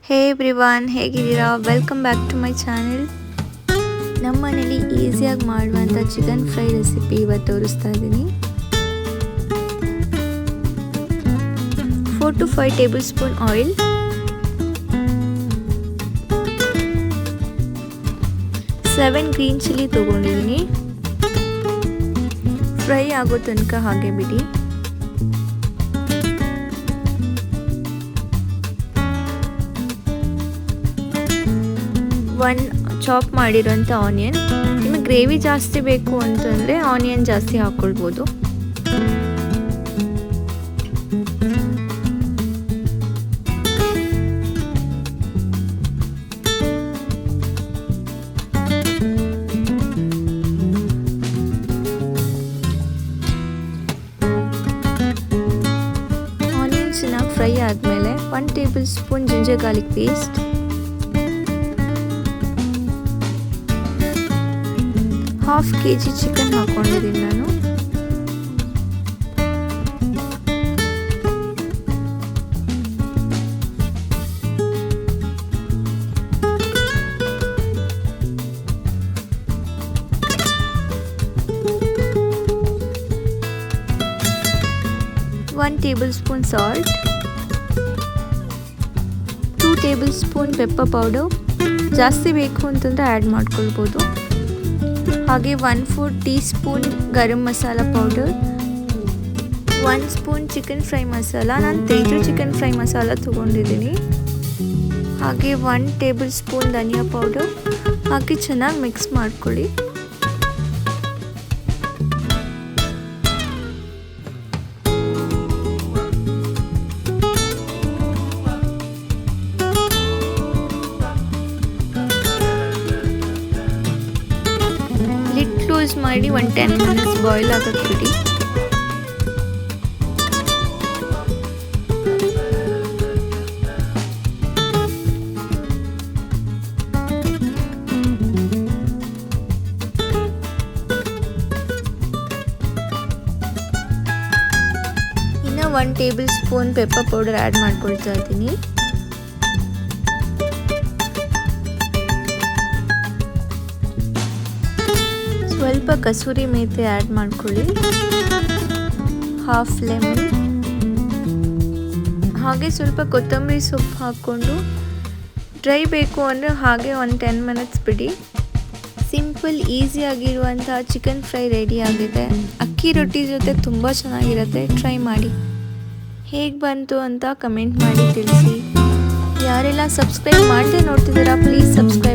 ಹೇ everyone, ಹೇಗಿದ್ದೀರಾ? Welcome back to my channel. ನಮ್ಮ ಮನೇಲಿ ಈಸಿಯಾಗಿ ಮಾಡುವಂಥ ಚಿಕನ್ ಫ್ರೈ ರೆಸಿಪಿ ಇವತ್ತು ತೋರಿಸ್ತಾ ಇದ್ದೀನಿ. 4 to 5 table spoon oil, 7 green chilli ತೊಗೊಂಡಿದ್ದೀನಿ. ಫ್ರೈ ಆಗೋ ತನಕ ಹಾಗೆ ಬಿಡಿ. 1 ಚಾಪ್ ಮಾಡಿರೋಂಥ ಆನಿಯನ್. ನಿಮಗೆ ಗ್ರೇವಿ ಜಾಸ್ತಿ ಬೇಕು ಅಂತಂದರೆ ಆನಿಯನ್ ಜಾಸ್ತಿ ಹಾಕ್ಕೊಳ್ಬೋದು. ಆನಿಯನ್ ಚೆನ್ನಾಗಿ ಫ್ರೈ ಆದಮೇಲೆ 1 tablespoon ginger garlic paste, 1/2 kg chicken ಹಾಕೊಂಡಿದ್ದೀನಿ ನಾನು. One tablespoon salt, 2 tablespoon pepper powder. ಜಾಸ್ತಿ ಬೇಕು ಅಂತಂದರೆ ಆ್ಯಡ್ ಮಾಡ್ಕೊಳ್ಬೋದು. ಹಾಗೆ 1/4 teaspoon garam masala powder, 1 spoon chicken fry masala. ನಾನು ತೇಜು ಚಿಕನ್ ಫ್ರೈ ಮಸಾಲ ತೊಗೊಂಡಿದ್ದೀನಿ. ಹಾಗೆ 1 ಟೇಬಲ್ ಸ್ಪೂನ್ ಧನಿಯಾ ಪೌಡರ್ ಹಾಕಿ ಚೆನ್ನಾಗಿ ಮಿಕ್ಸ್ ಮಾಡ್ಕೊಳ್ಳಿ. ಕ್ಲೋಸ್ ಮಾಡಿ 10 ಮಿನಿಟ್ಸ್ ಬಾಯ್ಲ್ ಆಗಕ್ಕೆ ಬಿಡಿ. ಇನ್ನು 1 tablespoon pepper powder add ಮಾಡ್ಕೊಳ್ತಾ ಇದ್ದೀನಿ. ಸ್ವಲ್ಪ ಕಸೂರಿ ಮೇಥಿ ಆ್ಯಡ್ ಮಾಡ್ಕೊಳ್ಳಿ, 1/2 ಲೆಮನ್. ಹಾಗೆ ಸ್ವಲ್ಪ ಕೊತ್ತಂಬರಿ ಸೊಪ್ಪು ಹಾಕ್ಕೊಂಡು ಡ್ರೈ ಬೇಕು ಅಂದರೆ ಹಾಗೆ 10 ಮಿನಿಟ್ಸ್ ಬಿಡಿ. ಸಿಂಪಲ್ ಈಸಿಯಾಗಿರುವಂಥ ಚಿಕನ್ ಫ್ರೈ ರೆಡಿ ಆಗಿದೆ. ಅಕ್ಕಿ ರೊಟ್ಟಿ ಜೊತೆ ತುಂಬ ಚೆನ್ನಾಗಿರುತ್ತೆ. ಟ್ರೈ ಮಾಡಿ. ಹೇಗೆ ಬಂತು ಅಂತ ಕಮೆಂಟ್ ಮಾಡಿ ತಿಳಿಸಿ. ಯಾರೆಲ್ಲ ಸಬ್ಸ್ಕ್ರೈಬ್ ಮಾಡದೆ ನೋಡ್ತಿದ್ದೀರಾ ಪ್ಲೀಸ್ ಸಬ್ಸ್ಕ್ರೈಬ್